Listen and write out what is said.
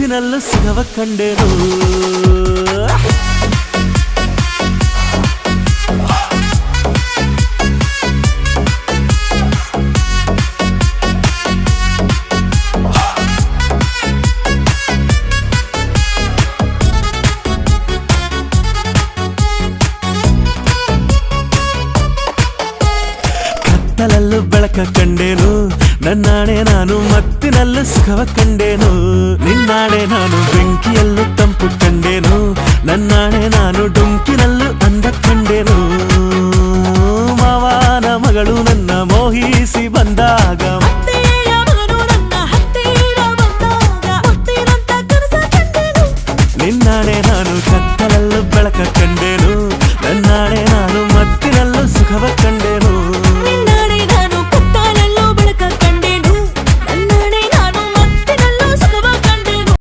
ಮತ್ತಿನಲ್ಲೂ ಸುಖವ ಕಂಡೆನು ಕತ್ತಲಲ್ಲೂ ಬೆಳಕ ಕಂಡೇನು ನನ್ನಾಣೆ ನಾನು ಮತ್ತಿನಲ್ಲೂ ಸುಖವ ಕಂಡೇನು ನಿನ್ನಾಣೆ ನಾನು ಬೆಂಕಿಯಲ್ಲೂ ತಂಪು ಕಂಡೇನು ನನ್ನಾಣೆ